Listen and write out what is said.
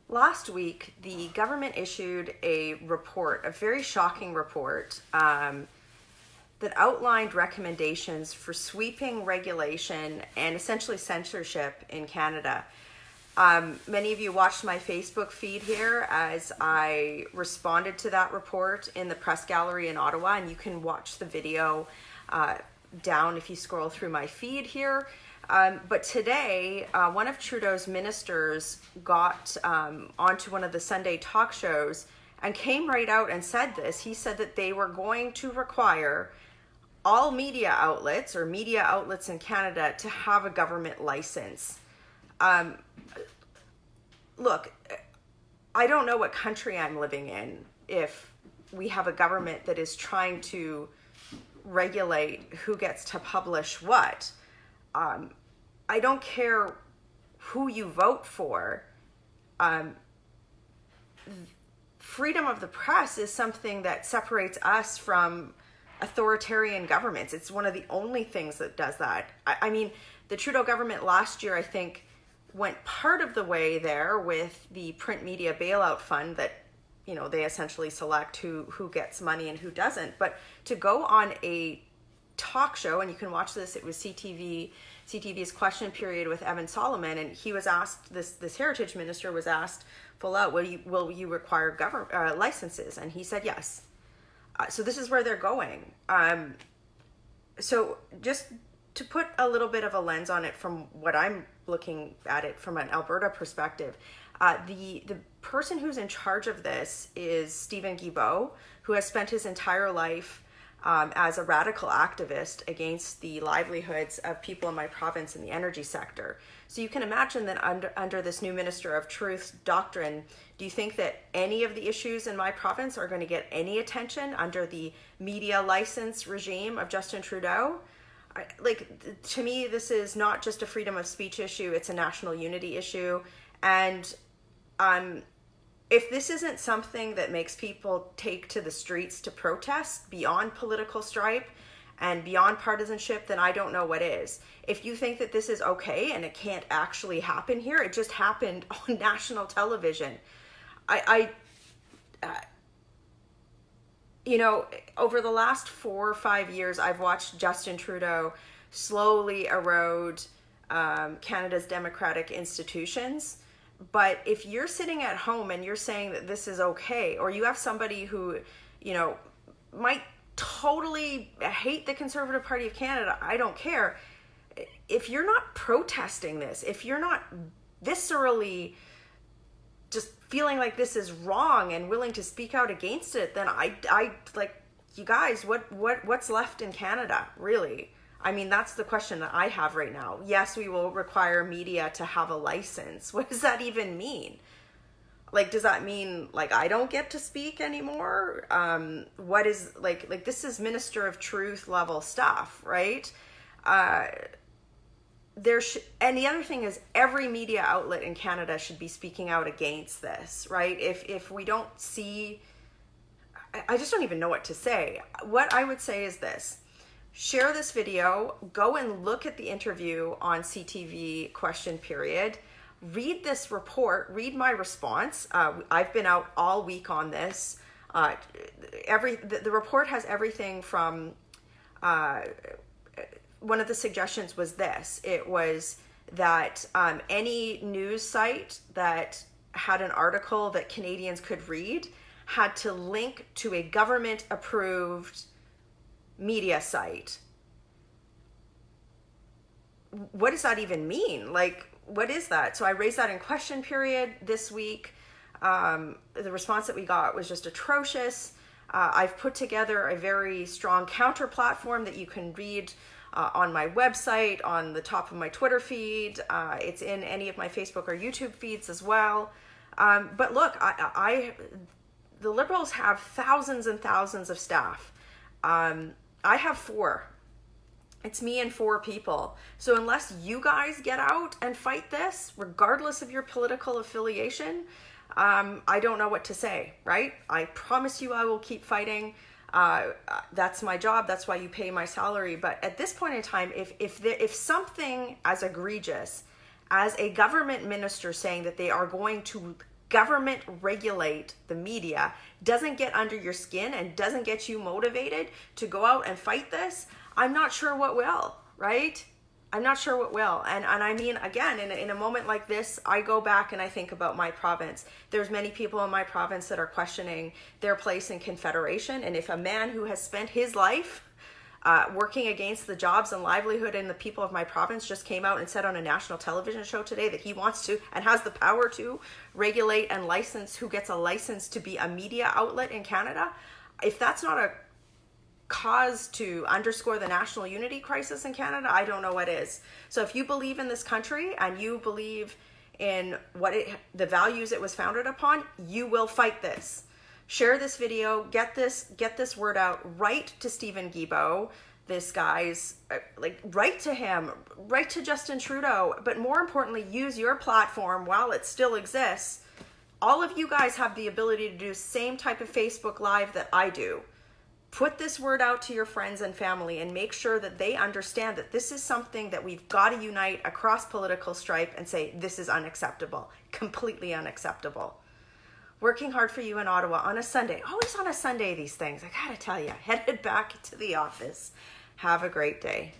Last week, the government issued a report, a very shocking report, that outlined recommendations for sweeping regulation and essentially censorship in Canada. Many of you watched my Facebook feed here as I responded to that report in the press gallery in Ottawa, and you can watch the video down if you scroll through my feed here. But today, one of Trudeau's ministers got onto one of the Sunday talk shows and came right out and said this. He said that they were going to require all media outlets or media outlets in Canada to have a government license. Look, I don't know what country I'm living in if we have a government that is trying to regulate who gets to publish what. I don't care who you vote for. Freedom of the press is something that separates us from authoritarian governments. It's one of the only things that does that. I mean, the Trudeau government last year, I think, went part of the way there with the print media bailout fund that, you know, they essentially select who gets money and who doesn't. But to go on a talk show, and you can watch this, it was CTV's question period with Evan Solomon, and he was asked, this heritage minister was asked full out, will you require licenses? And he said yes. So this is where they're going. So just to put a little bit of a lens on it from what I'm looking at it from an Alberta perspective, the person who's in charge of this is Stephen Guilbeault, who has spent his entire life as a radical activist against the livelihoods of people in my province in the energy sector. So you can imagine that under this new Minister of Truth's doctrine, do you think that any of the issues in my province are going to get any attention under the media license regime of Justin Trudeau? To me, this is not just a freedom of speech issue, it's a national unity issue. And if this isn't something that makes people take to the streets to protest beyond political stripe and beyond partisanship, then I don't know what is. If you think that this is okay and it can't actually happen here, it just happened on national television. You know, over the last 4 or 5 years, I've watched Justin Trudeau slowly erode Canada's democratic institutions. But if you're sitting at home and you're saying that this is okay, or you have somebody who, you know, might totally hate the Conservative Party of Canada, I don't care. If you're not protesting this, if you're not viscerally just feeling like this is wrong and willing to speak out against it, then I like, you guys, what's left in Canada, really? I mean, that's the question that I have right now. Yes, we will require media to have a license. What does that even mean? Like, does that mean like I don't get to speak anymore? What is like this is Minister of Truth level stuff, right? And the other thing is every media outlet in Canada should be speaking out against this, right? If we don't see, I just don't even know what to say. What I would say is this: share this video, go and look at the interview on CTV question period, read this report, read my response. I've been out all week on this. The report has everything from, one of the suggestions was this. It was that any news site that had an article that Canadians could read had to link to a government-approved media site. What does that even mean? Like, what is that? So I raised that in question period this week. The response that we got was just atrocious. I've put together a very strong counter platform that you can read on my website, on the top of my Twitter feed. It's in any of my Facebook or YouTube feeds as well. But look, the Liberals have thousands and thousands of staff. I have 4. It's me and 4 people. So unless you guys get out and fight this, regardless of your political affiliation, I don't know what to say, right? I promise you I will keep fighting. That's my job. That's why you pay my salary. But at this point in time, if something as egregious as a government minister saying that they are going to government regulate the media doesn't get under your skin and doesn't get you motivated to go out and fight this, I'm not sure what will, right? I'm not sure what will. And I mean, again, in a moment like this, I go back and I think about my province. There's many people in my province that are questioning their place in Confederation. And if a man who has spent his life working against the jobs and livelihood in the people of my province just came out and said on a national television show today that he wants to and has the power to regulate and license who gets a license to be a media outlet in Canada, if that's not a cause to underscore the national unity crisis in Canada, I don't know what is. So if you believe in this country and you believe in the values it was founded upon, you will fight this. Share this video, get this word out, write to Stephen Guilbeault, this guy's, write to him, write to Justin Trudeau, but more importantly, use your platform while it still exists. All of you guys have the ability to do the same type of Facebook Live that I do. Put this word out to your friends and family and make sure that they understand that this is something that we've got to unite across political stripe and say, this is unacceptable, completely unacceptable. Working hard for you in Ottawa on a Sunday. Always on a Sunday, these things. I gotta tell you, headed back to the office. Have a great day.